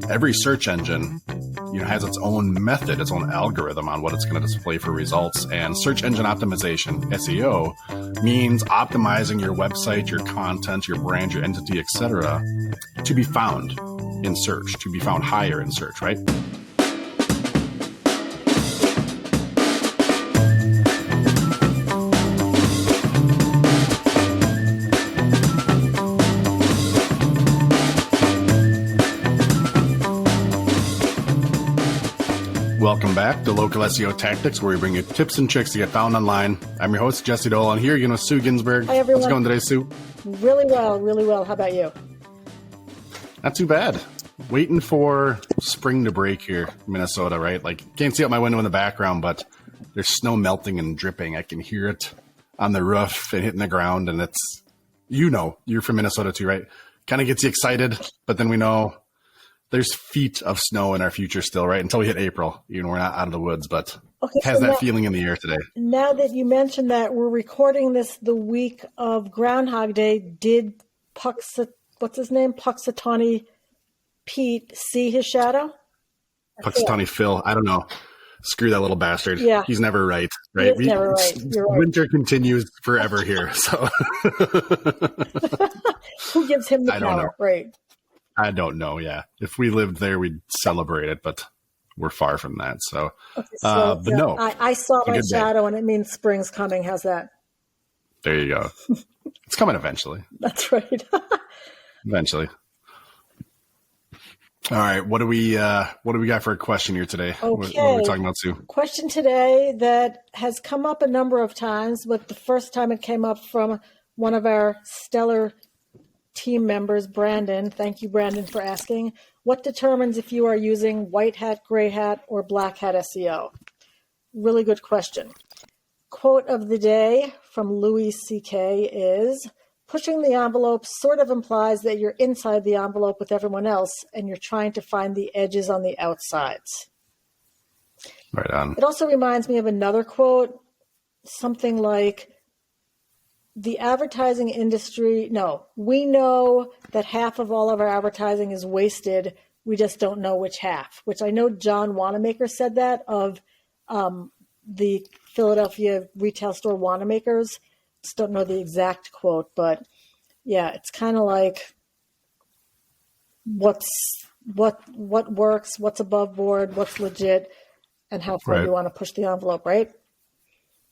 every search engine, has its own method, its own algorithm on what it's going to display for results. And search engine optimization, SEO, means optimizing your website, your content, your brand, your entity, etc., to be found in search, to be found higher in search, right? Welcome back to Local SEO Tactics, where we bring you tips and tricks to get found online. I'm your host, Jesse Dole, and here again with Sue Ginsberg. Hi, everyone. How's it going today, Sue? Really well. How about you? Not too bad. Waiting for spring to break here in Minnesota, right? Like, can't see out my window in the background, but there's snow melting and dripping. I can hear it on the roof and hitting the ground, and it's, you're from Minnesota too, right? Kind of gets you excited, but then we know there's feet of snow in our future still, right? Until we hit April. We're not out of the woods, but it has that feeling in the air today. Now that you mentioned that, we're recording this the week of Groundhog Day. Did Puxatawny Pete see his shadow? Puxatawny Phil, I don't know. Screw that little bastard. Yeah. He's never right. He's never right. You're right. Winter continues forever here. So who gives him the I power? Don't know. Right. I don't know. Yeah. If we lived there, we'd celebrate it, but we're far from that. So, but no, I saw my shadow and it means spring's coming. How's that? There you go. It's coming eventually. That's right. Eventually. All right. What do we got for a question here today? Okay. What are we talking about, Sue? Question today that has come up a number of times, but the first time it came up from one of our stellar team members, Brandon. Thank you, Brandon, for asking. What determines if you are using white hat, gray hat, or black hat SEO? Really good question. Quote of the day from Louis C.K. is, pushing the envelope sort of implies that you're inside the envelope with everyone else and you're trying to find the edges on the outsides. Right on. It also reminds me of another quote, something like, the advertising industry, we know that half of all of our advertising is wasted. We just don't know which half, which I know John Wanamaker said that of the Philadelphia retail store Wanamakers. Just don't know the exact quote, but yeah, it's kind of like what works, what's above board, what's legit, and how far you want to push the envelope, right?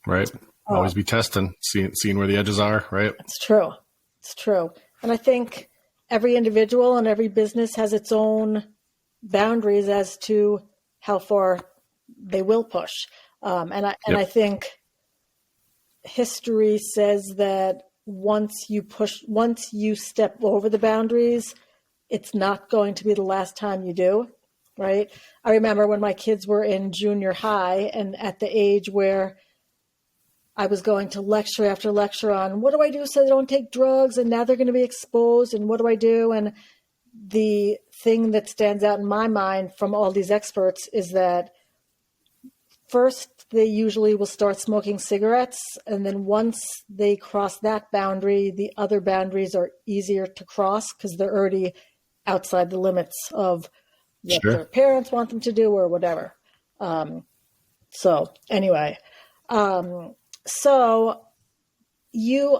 Right. Always be testing, seeing where the edges are, right? It's true. And I think every individual and every business has its own boundaries as to how far they will push. I think history says that once you step over the boundaries, it's not going to be the last time you do, right? I remember when my kids were in junior high and at the age where I was going to lecture after lecture on what do I do so they don't take drugs, and now they're going to be exposed, and what do I do? And the thing that stands out in my mind from all these experts is that first they usually will start smoking cigarettes, and then once they cross that boundary, the other boundaries are easier to cross because they're already outside the limits of what their parents want them to do or whatever.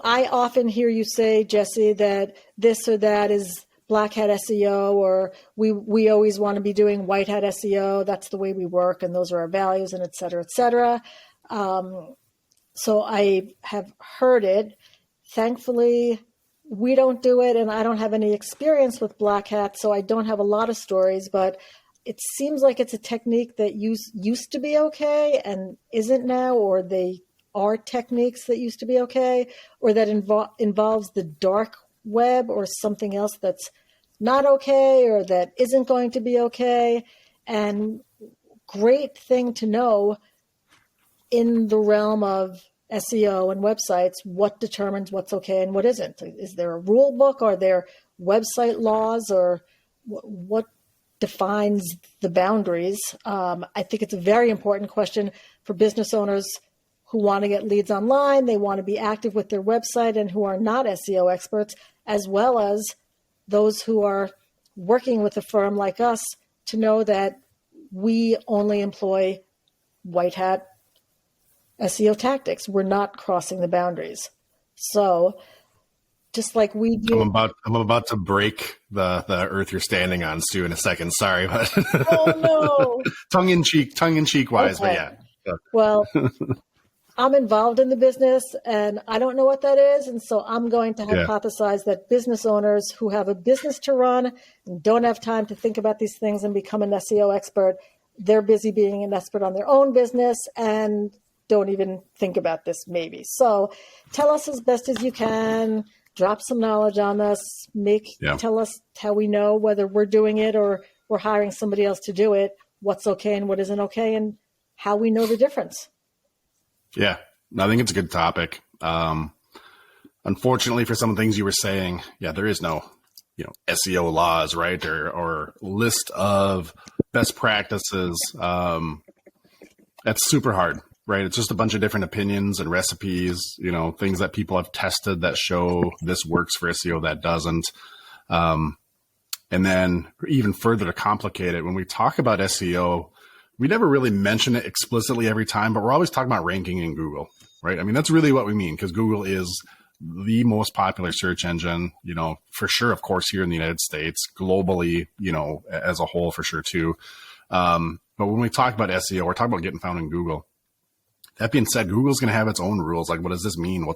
I often hear you say, Jesse, that this or that is black hat SEO, or we always want to be doing white hat SEO. That's the way we work, and those are our values, and et cetera, et cetera. So I have heard it. Thankfully, we don't do it, and I don't have any experience with black hat, so I don't have a lot of stories, but it seems like it's a technique that used to be okay and isn't now, or they are techniques that used to be okay, or that involves the dark web or something else that's not okay or that isn't going to be okay. And great thing to know in the realm of SEO and websites, what determines what's okay and what isn't. Is there a rule book? Are there website laws, or what defines the boundaries? I think it's a very important question for business owners who want to get leads online. They want to be active with their website and who are not SEO experts, as well as those who are working with a firm like us to know that we only employ white hat SEO tactics. We're not crossing the boundaries. So just like we do. I'm about to break the earth you're standing on, Stu, in a second. Sorry, but Oh no. tongue in cheek wise, Okay. but yeah. Well, I'm involved in the business and I don't know what that is. And so I'm going to hypothesize that business owners who have a business to run and don't have time to think about these things and become an SEO expert, they're busy being an expert on their own business and don't even think about this maybe. So tell us as best as you can, drop some knowledge on us, tell us how we know whether we're doing it or we're hiring somebody else to do it, what's okay and what isn't okay, and how we know the difference. Yeah, I think it's a good topic. Unfortunately, for some of the things you were saying, there is no, SEO laws, right? Or list of best practices. That's super hard, right? It's just a bunch of different opinions and recipes, things that people have tested that show this works for SEO, that doesn't. And then even further to complicate it, when we talk about SEO, we never really mention it explicitly every time, but we're always talking about ranking in Google, right? I mean, that's really what we mean, because Google is the most popular search engine, for sure, of course, here in the United States, globally, as a whole, for sure, too. But when we talk about SEO, we're talking about getting found in Google. That being said, Google's going to have its own rules. Like, what does this mean?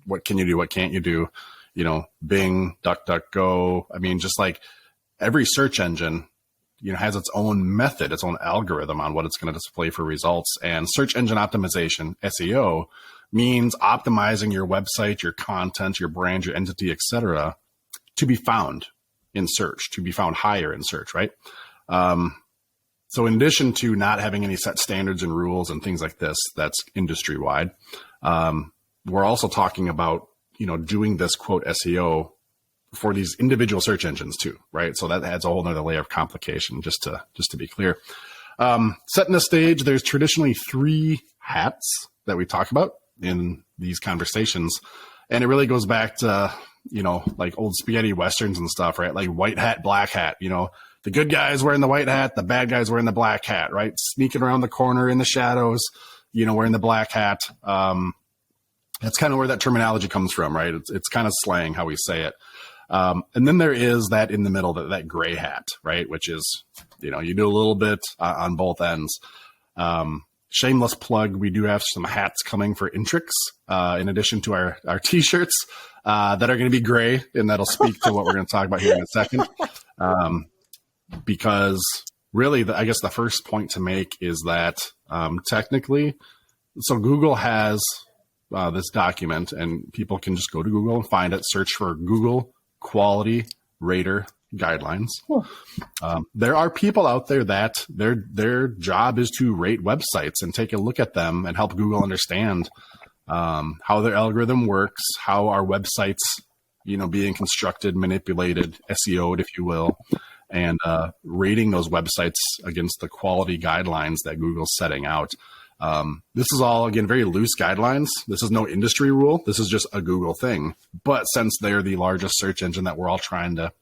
What can you do? What can't you do? Bing, DuckDuckGo. I mean, just like every search engine, has its own method, its own algorithm on what it's going to display for results. And search engine optimization, SEO, means optimizing your website, your content, your brand, your entity, etc., to be found in search, to be found higher in search, right? So in addition to not having any set standards and rules and things like this, that's industry wide, we're also talking about, doing this quote SEO for these individual search engines too, right? So that adds a whole nother layer of complication, just to be clear. Setting the stage, there's traditionally 3 hats that we talk about in these conversations. And it really goes back to, like old spaghetti westerns and stuff, right? Like white hat, black hat, the good guy's wearing the white hat, the bad guy's wearing the black hat, right? Sneaking around the corner in the shadows, wearing the black hat. That's kind of where that terminology comes from, right? It's kind of slang how we say it. And then there is that in the middle, that gray hat, right? Which is, you do a little bit on both ends. Shameless plug, we do have some hats coming for Intrix, in addition to our t-shirts, that are going to be gray, and that'll speak to what we're going to talk about here in a second. Because really, I guess the first point to make is that, technically, so Google has this document, and people can just go to Google and find it, search for Google Quality Rater Guidelines. Cool. There are people out there that their job is to rate websites and take a look at them and help Google understand how their algorithm works, how our websites, being constructed, manipulated, SEO'd, if you will, and rating those websites against the quality guidelines that Google's setting out. This is all, again, very loose guidelines. This is no industry rule. This is just a Google thing. But since they're the largest search engine that we're all trying to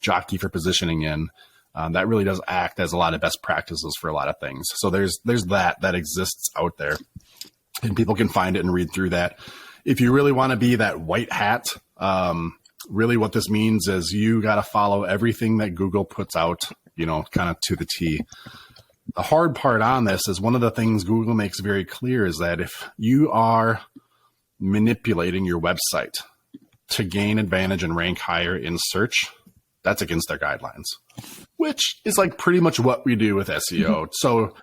jockey for positioning in, that really does act as a lot of best practices for a lot of things. So there's that exists out there, and people can find it and read through that. If you really want to be that white hat, really what this means is you got to follow everything that Google puts out, kind of to the T. The hard part on this is one of the things Google makes very clear is that if you are manipulating your website to gain advantage and rank higher in search, that's against their guidelines, which is like pretty much what we do with SEO. So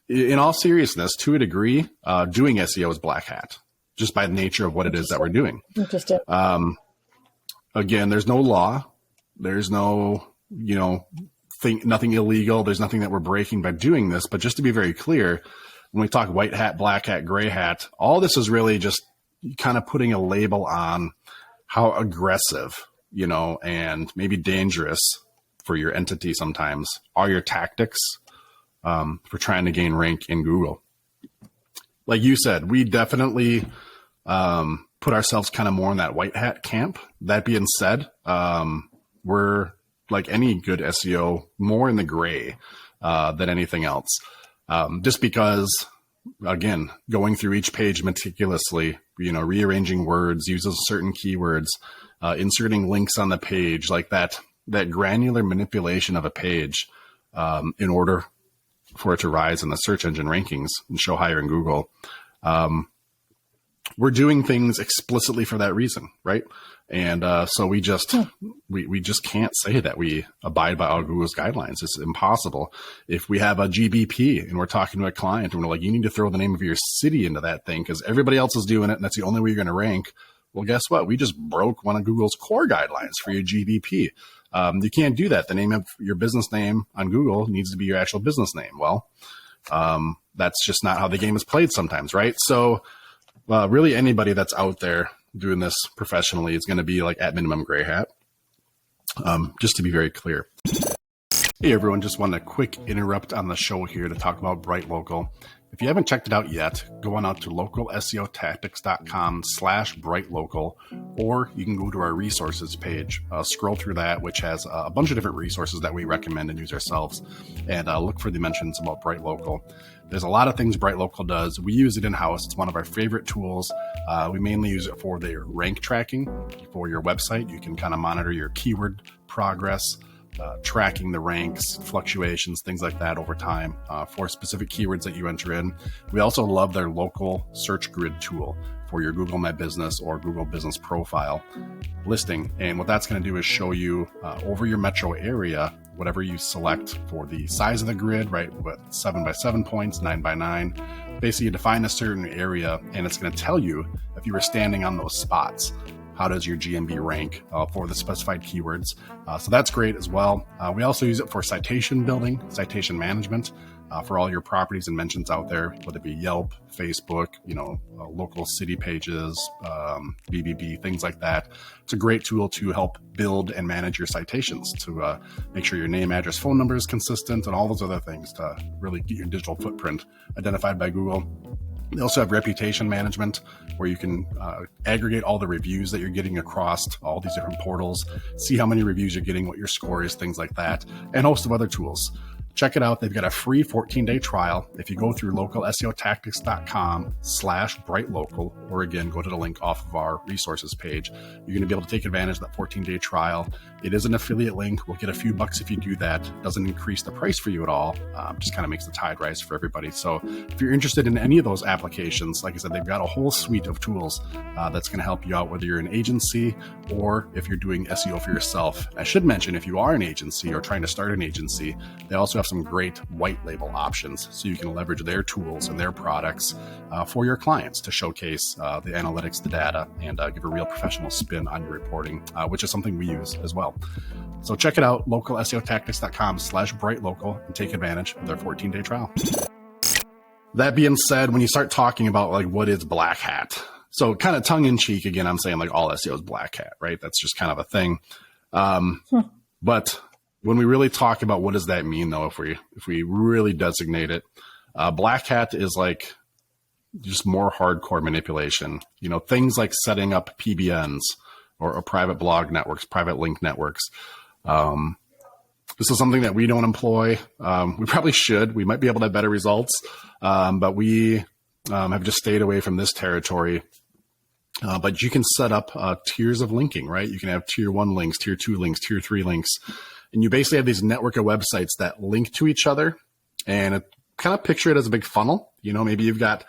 in all seriousness, to a degree, doing SEO is black hat, just by the nature of what it is that we're doing. Interesting. Again, there's no law. There's no, nothing illegal. There's nothing that we're breaking by doing this. But just to be very clear, when we talk white hat, black hat, gray hat, all this is really just kind of putting a label on how aggressive, and maybe dangerous for your entity sometimes are your tactics for trying to gain rank in Google. Like you said, we definitely put ourselves kind of more in that white hat camp. That being said, we're like any good SEO, more in the gray than anything else. Just because, again, going through each page meticulously, rearranging words, using certain keywords, inserting links on the page, like that granular manipulation of a page in order for it to rise in the search engine rankings and show higher in Google. We're doing things explicitly for that reason, right? And so we just can't say that we abide by all Google's guidelines. It's impossible. If we have a GBP and we're talking to a client and we're like, you need to throw the name of your city into that thing because everybody else is doing it and that's the only way you're going to rank. Well, guess what? We just broke one of Google's core guidelines for your GBP. You can't do that. The name of your business name on Google needs to be your actual business name. Well, that's just not how the game is played sometimes, right? So really anybody that's out there doing this professionally is going to be like at minimum gray hat, just to be very clear. Hey everyone, just want a quick interrupt on the show here to talk about Bright Local. If you haven't checked it out yet, go on out to localseotactics.com/brightlocal, or you can go to our resources page, scroll through that, which has a bunch of different resources that we recommend and use ourselves, and look for the mentions about Bright Local. There's a lot of things Bright Local does. We use it in-house. It's one of our favorite tools. We mainly use it for their rank tracking for your website. You can kind of monitor your keyword progress, tracking the ranks, fluctuations, things like that over time for specific keywords that you enter in. We also love their local search grid tool for your Google My Business or Google Business Profile listing. And what that's going to do is show you over your metro area, whatever you select for the size of the grid, right? With 7x7 points, 9x9. Basically, you define a certain area and it's going to tell you if you were standing on those spots. How does your GMB rank for the specified keywords? So that's great as well. We also use it for citation building, citation management for all your properties and mentions out there, whether it be Yelp, Facebook, local city pages, BBB, things like that. It's a great tool to help build and manage your citations to make sure your name, address, phone number is consistent and all those other things to really get your digital footprint identified by Google. They also have reputation management where you can aggregate all the reviews that you're getting across all these different portals, see how many reviews you're getting, what your score is, things like that, and a host of other tools. Check it out. They've got a free 14-day trial. If you go through localseotactics.com/brightlocal, or again, go to the link off of our resources page, you're going to be able to take advantage of that 14-day trial. It is an affiliate link. We'll get a few bucks if you do that. Doesn't increase the price for you at all. Just kind of makes the tide rise for everybody. So if you're interested in any of those applications, like I said, they've got a whole suite of tools that's going to help you out, whether you're an agency or if you're doing SEO for yourself. I should mention, if you are an agency or trying to start an agency, they also have some great white label options so you can leverage their tools and their products for your clients to showcase the analytics, the data, and give a real professional spin on your reporting, which is something we use as well. So check it out, localseotactics.com/brightlocal, and take advantage of their 14-day trial. That being said, when you start talking about like what is black hat, so kind of tongue in cheek, again, I'm saying like all SEO is black hat, right? That's just kind of a thing. But when we really talk about what does that mean, though, if we really designate it, black hat is like just more hardcore manipulation. Things like setting up PBNs or private blog networks, private link networks. This is something that we don't employ. We probably should. We might be able to have better results, but we have just stayed away from this territory. But you can set up tiers of linking, right? You can have tier 1 links, tier 2 links, tier 3 links. And you basically have these network of websites that link to each other, and kind of picture it as a big funnel. Maybe you've got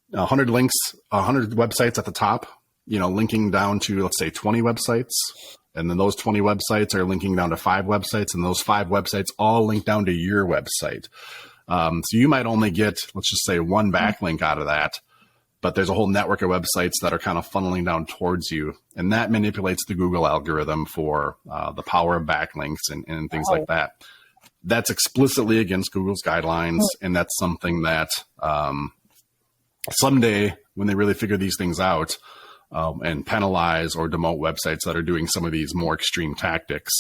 100 links, 100 websites at the top, linking down to, let's say, 20 websites. And then those 20 websites are linking down to 5 websites, and those 5 websites all link down to your website. So you might only get, let's just say, 1 backlink out of that, but there's a whole network of websites that are kind of funneling down towards you. And that manipulates the Google algorithm for the power of backlinks and things like that. That's explicitly against Google's guidelines. And that's something that someday when they really figure these things out and penalize or demote websites that are doing some of these more extreme tactics,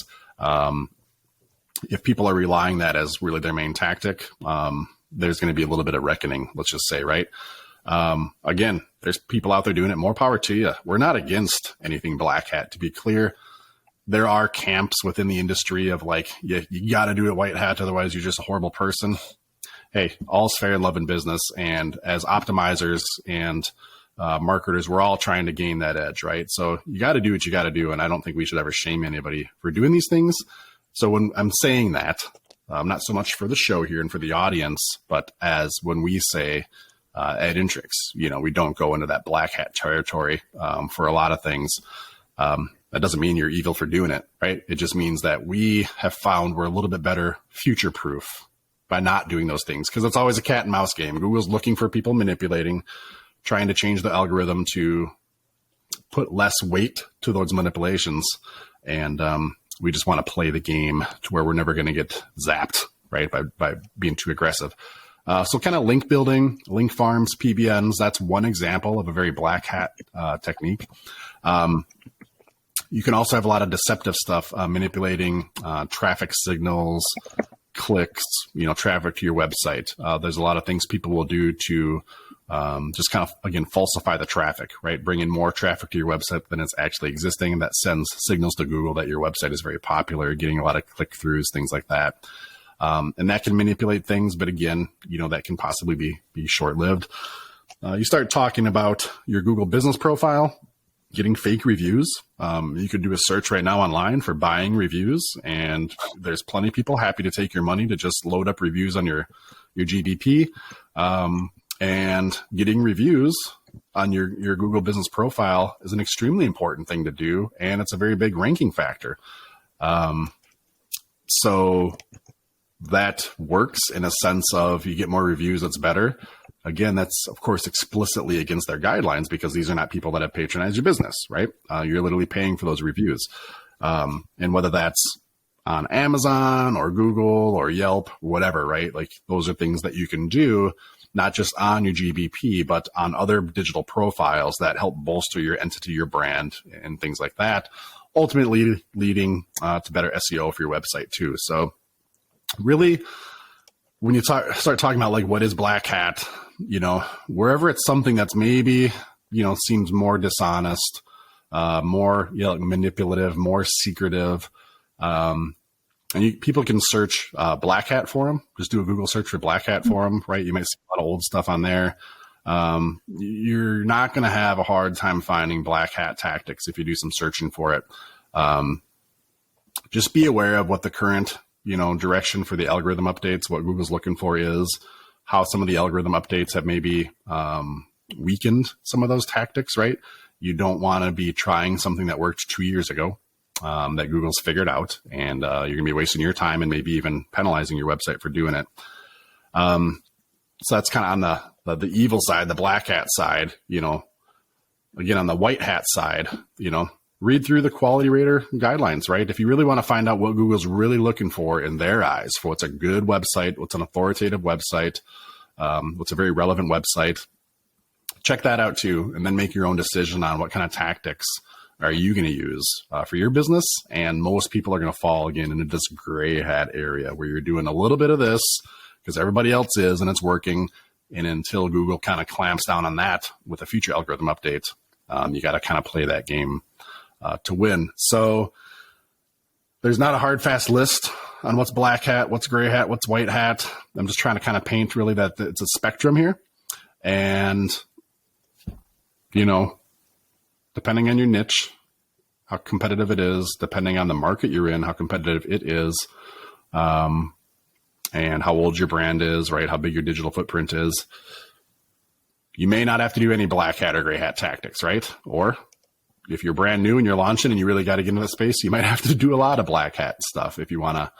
if people are relying that as really their main tactic, there's going to be a little bit of reckoning, let's just say, right? Again, there's people out there doing it. More power to you. We're not against anything black hat, to be clear. there are camps within the industry of like, you got to do it white hat, otherwise you're just a horrible person. Hey, all's fair in love and business. And as optimizers and marketers, we're all trying to gain that edge, right? So you got to do what you got to do. And I don't think we should ever shame anybody for doing these things. So when I'm saying that, not so much for the show here and for the audience, but as when we say at Intrix, we don't go into that black hat territory for a lot of things. That doesn't mean you're evil for doing it, right? It just means that we have found we're a little bit better future proof by not doing those things, because it's always a cat and mouse game. Google's looking for people manipulating, trying to change the algorithm to put less weight to those manipulations. And we just want to play the game to where we're never going to get zapped, right, by being too aggressive. So kind of link building, link farms, PBNs, that's one example of a very black hat technique. You can also have a lot of deceptive stuff, manipulating traffic signals, clicks, traffic to your website. There's a lot of things people will do to just kind of, again, falsify the traffic, right? Bring in more traffic to your website than it's actually existing. And that sends signals to Google that your website is very popular, getting a lot of click-throughs, things like that. And that can manipulate things. But again, that can possibly be short-lived. You start talking about your Google business profile, getting fake reviews. You could do a search right now online for buying reviews, and there's plenty of people happy to take your money to just load up reviews on your GBP. And getting reviews on your Google business profile is an extremely important thing to do, and it's a very big ranking factor. So that works in a sense of you get more reviews, that's better. Again, that's, of course, explicitly against their guidelines, because these are not people that have patronized your business, right? You're literally paying for those reviews. And whether that's on Amazon or Google or Yelp, whatever, right? Like those are things that you can do, not just on your GBP, but on other digital profiles that help bolster your entity, your brand, and things like that, ultimately leading to better SEO for your website too. So really, when you start talking about like what is black hat, wherever it's something that's maybe, seems more dishonest, more manipulative, more secretive, and people can search black hat forum. Just do a Google search for black hat forum, right? You might see a lot of old stuff on there. You're not going to have a hard time finding black hat tactics if you do some searching for it. Just be aware of what the current direction for the algorithm updates, what Google's looking for is, how some of the algorithm updates have maybe weakened some of those tactics, right? You don't want to be trying something that worked 2 years ago that Google's figured out, and you're going to be wasting your time and maybe even penalizing your website for doing it. So that's kind of on the evil side, the black hat side. Again, on the white hat side, read through the quality rater guidelines, right? If you really want to find out what Google's really looking for in their eyes, for what's a good website, what's an authoritative website, what's a very relevant website, check that out too, and then make your own decision on what kind of tactics are you going to use for your business. And most people are going to fall again into this gray hat area where you're doing a little bit of this because everybody else is and it's working. And until Google kind of clamps down on that with a future algorithm update, you got to kind of play that game to win. So there's not a hard, fast list on what's black hat, what's gray hat, what's white hat. I'm just trying to kind of paint really that it's a spectrum here. And, depending on your niche, how competitive it is, depending on the market you're in, how competitive it is, and how old your brand is, right? How big your digital footprint is. You may not have to do any black hat or gray hat tactics, right? Or if you're brand new and you're launching and you really got to get into the space, you might have to do a lot of black hat stuff if you want to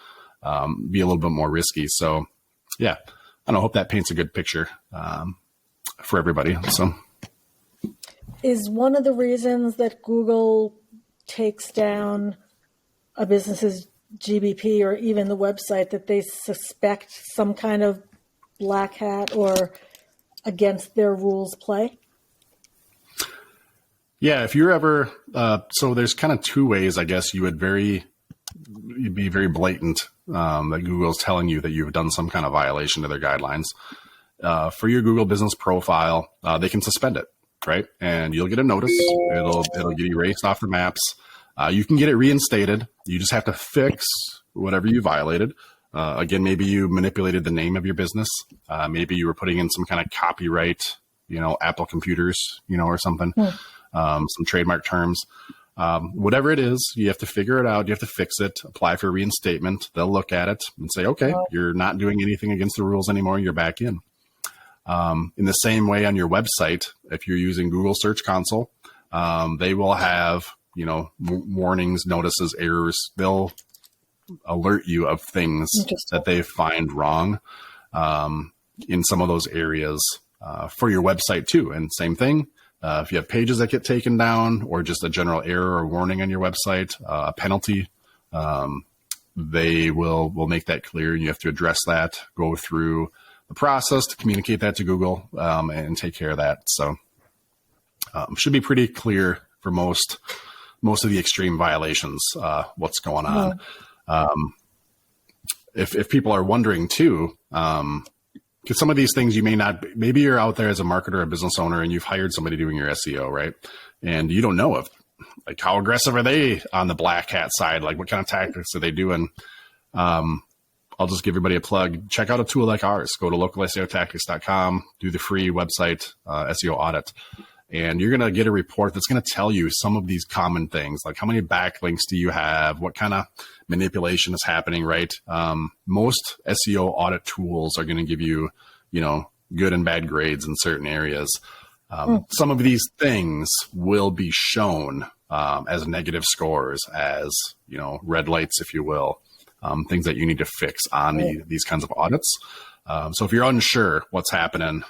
be a little bit more risky. So yeah, I hope that paints a good picture for everybody. So is one of the reasons that Google takes down a business's GBP or even the website that they suspect some kind of black hat or against their rules play? Yeah, if you're ever, so there's kind of two ways, I guess, you'd be very blatant that Google's telling you that you've done some kind of violation to their guidelines. For your Google business profile, they can suspend it, right? And you'll get a notice. It'll get erased off the maps. You can get it reinstated. You just have to fix whatever you violated. Again, maybe you manipulated the name of your business. Maybe you were putting in some kind of copyright, Apple computers, or something, some trademark terms. Whatever it is, you have to figure it out. You have to fix it, apply for reinstatement. They'll look at it and say, okay, you're not doing anything against the rules anymore. You're back in. In the same way on your website, if you're using Google Search Console, they will have, warnings, notices, errors. They'll alert you of things that they find wrong in some of those areas for your website too. And same thing, if you have pages that get taken down or just a general error or warning on your website, a penalty, they will make that clear. You have to address that, go through the process to communicate that to Google and take care of that. So should be pretty clear for most of the extreme violations, what's going on. If people are wondering too, because some of these things you may not, maybe you're out there as a marketer or a business owner and you've hired somebody doing your SEO, right? And you don't know if, like, how aggressive are they on the black hat side? Like, what kind of tactics are they doing? I'll just give everybody a plug. Check out a tool like ours. Go to localseotactics.com, do the free website SEO audit. And you're going to get a report that's going to tell you some of these common things, like how many backlinks do you have? What kind of manipulation is happening, right? Most SEO audit tools are going to give you, good and bad grades in certain areas. Some of these things will be shown as negative scores, as, red lights, if you will, things that you need to fix on these kinds of audits. So if you're unsure what's happening,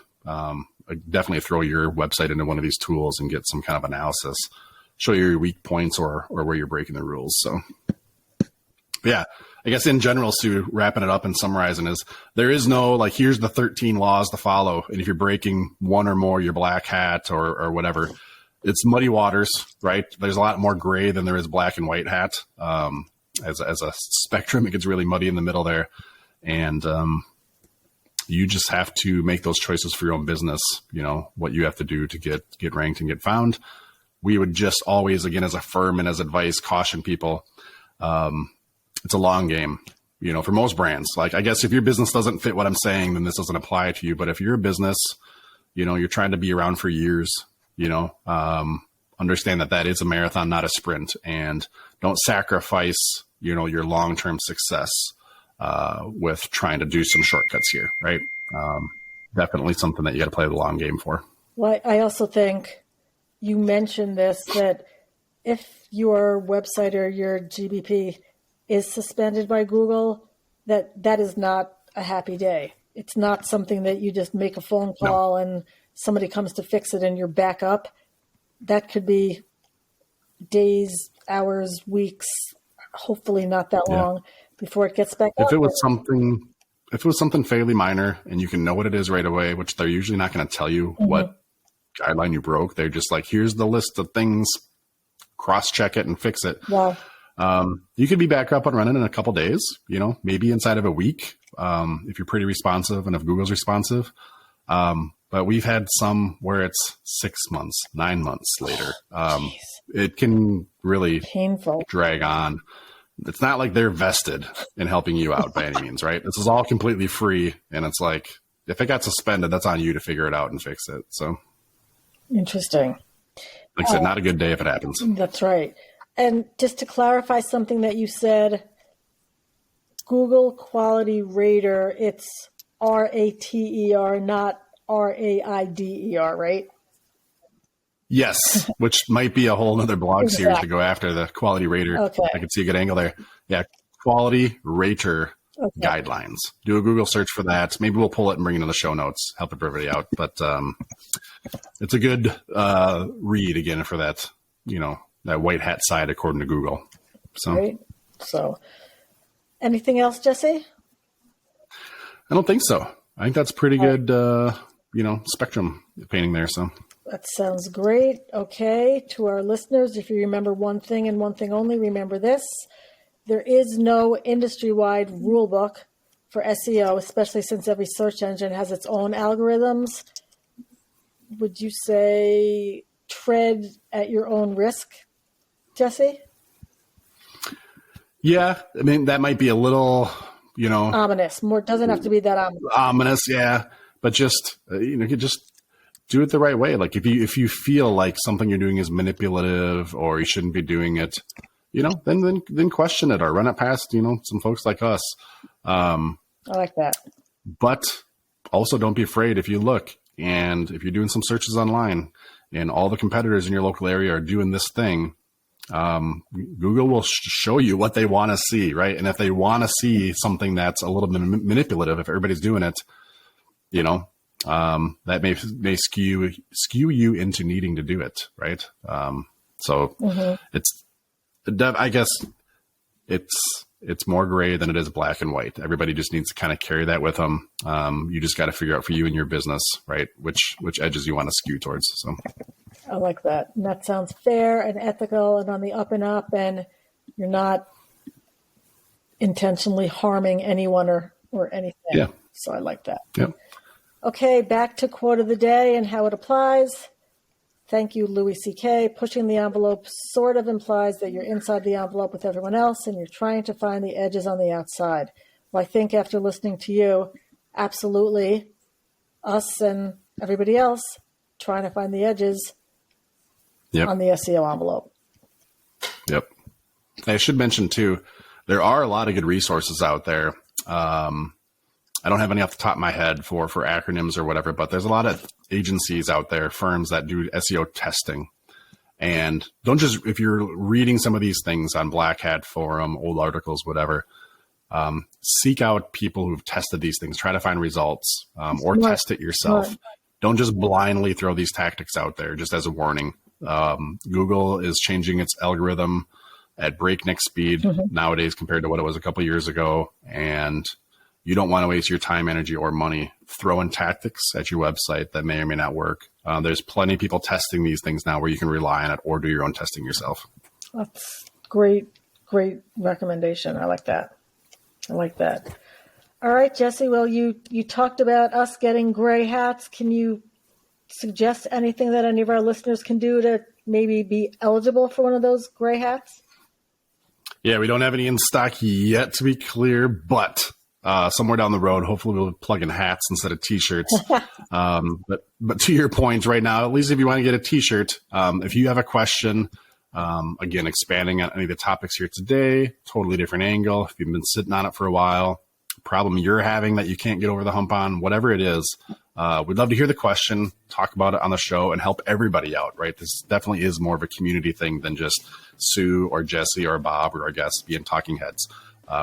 definitely throw your website into one of these tools and get some kind of analysis, show you your weak points or where you're breaking the rules. So yeah, I guess in general, Sue, wrapping it up and summarizing is there is no, like, here's the 13 laws to follow. And if you're breaking one or more, you're black hat or whatever. It's muddy waters, right? There's a lot more gray than there is black and white hat. As a spectrum, it gets really muddy in the middle there. And, you just have to make those choices for your own business, what you have to do to get ranked and get found. We would just always, again, as a firm and as advice, caution people. It's a long game, for most brands. Like, I guess if your business doesn't fit what I'm saying, then this doesn't apply to you. But if you're a business, you're trying to be around for years, understand that is a marathon, not a sprint, and don't sacrifice, your long-term success with trying to do some shortcuts here, right? Definitely something that you got to play the long game for. Well, I also think you mentioned this, that if your website or your GBP is suspended by Google, that is not a happy day. It's not something that you just make a phone call and somebody comes to fix it and you're back up. That could be days, hours, weeks, hopefully not that long before it gets back up. If it was something fairly minor and you can know what it is right away, which they're usually not going to tell you what guideline you broke. They're just like, here's the list of things, cross-check it and fix it. Wow. You could be back up and running in a couple days, maybe inside of a week, if you're pretty responsive and if Google's responsive. But we've had some where it's 6 months, 9 months later. It can really painful drag on. It's not like they're vested in helping you out by any means, right? This is all completely free. And it's like, if it got suspended, that's on you to figure it out and fix it. So interesting. Like I said, not a good day if it happens. That's right. And just to clarify something that you said, Google Quality Rater, it's RATER, not RAIDER, right? Yes, which might be a whole other blog series to go after, the Quality Rater. Okay. I can see a good angle there. Yeah, Quality Rater guidelines. Do a Google search for that. Maybe we'll pull it and bring it in the show notes, help everybody out. But it's a good read, again, for that, that white hat side according to Google. So, right. So, anything else, Jesse? I don't think so. I think that's pretty good, spectrum painting there. So that sounds great. Okay. To our listeners, if you remember one thing and one thing only, remember this. There is no industry-wide rule book for SEO, especially since every search engine has its own algorithms. Would you say tread at your own risk, Jesse? Yeah, I mean, that might be a little, Ominous. More doesn't have to be that ominous. Yeah, but just you just do it the right way. Like if you feel like something you're doing is manipulative or you shouldn't be doing it, then question it or run it past some folks like us. I like that. But also don't be afraid if you look and if you're doing some searches online and all the competitors in your local area are doing this thing. Google will show you what they want to see, right? And if they want to see something that's a little bit manipulative, if everybody's doing it, that may skew you into needing to do it, right? I guess it's more gray than it is black and white. Everybody just needs to kind of carry that with them. You just got to figure out for you and your business, right, which edges you want to skew towards. So. I like that. And that sounds fair and ethical and on the up and up, and you're not intentionally harming anyone or anything. Yeah. So I like that. Yeah. Okay, back to quote of the day and how it applies. Thank you, Louis C.K. Pushing the envelope sort of implies that you're inside the envelope with everyone else and you're trying to find the edges on the outside. Well, I think after listening to you, absolutely, us and everybody else trying to find the edges on the SEO envelope. Yep. I should mention, too, there are a lot of good resources out there. I don't have any off the top of my head for acronyms or whatever, but there's a lot of agencies out there, firms that do SEO testing. And don't just, if you're reading some of these things on Black Hat Forum, old articles, whatever, seek out people who've tested these things, try to find results, or test it yourself. Don't just blindly throw these tactics out there, just as a warning. Google is changing its algorithm at breakneck speed nowadays compared to what it was a couple of years ago. And you don't want to waste your time, energy, or money throwing tactics at your website that may or may not work. There's plenty of people testing these things now where you can rely on it or do your own testing yourself. That's great recommendation. I like that. All right, Jesse. Well, you talked about us getting gray hats. Can you suggest anything that any of our listeners can do to maybe be eligible for one of those gray hats? Yeah, we don't have any in stock yet, to be clear, but somewhere down the road, hopefully we'll plug in hats instead of T-shirts. But to your point right now, at least if you want to get a T-shirt, if you have a question, again, expanding on any of the topics here today, totally different angle. If you've been sitting on it for a while, problem you're having that you can't get over the hump on, whatever it is, we'd love to hear the question, talk about it on the show, and help everybody out, right? This definitely is more of a community thing than just Sue or Jesse or Bob or our guests being talking heads.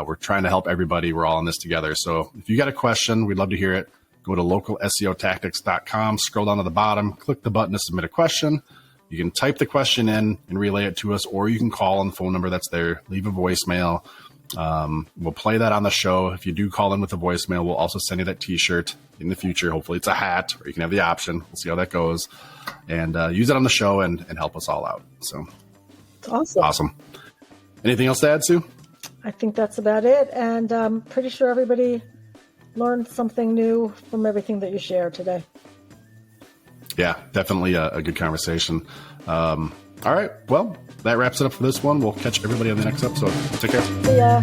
We're trying to help everybody. We're all in this together. So if you got a question, we'd love to hear it. Go to localseotactics.com, scroll down to the bottom, click the button to submit a question. You can type the question in and relay it to us, or you can call on the phone number that's there, leave a voicemail. We'll play that on the show. If you do call in with a voicemail, we'll also send you that T-shirt in the future. Hopefully it's a hat, or you can have the option. We'll see how that goes. And use it on the show and help us all out. So awesome. Anything else to add, Sue? I think that's about it. And I'm pretty sure everybody learned something new from everything that you shared today. Yeah, definitely a good conversation. All right. Well, that wraps it up for this one. We'll catch everybody on the next episode. Take care. See ya.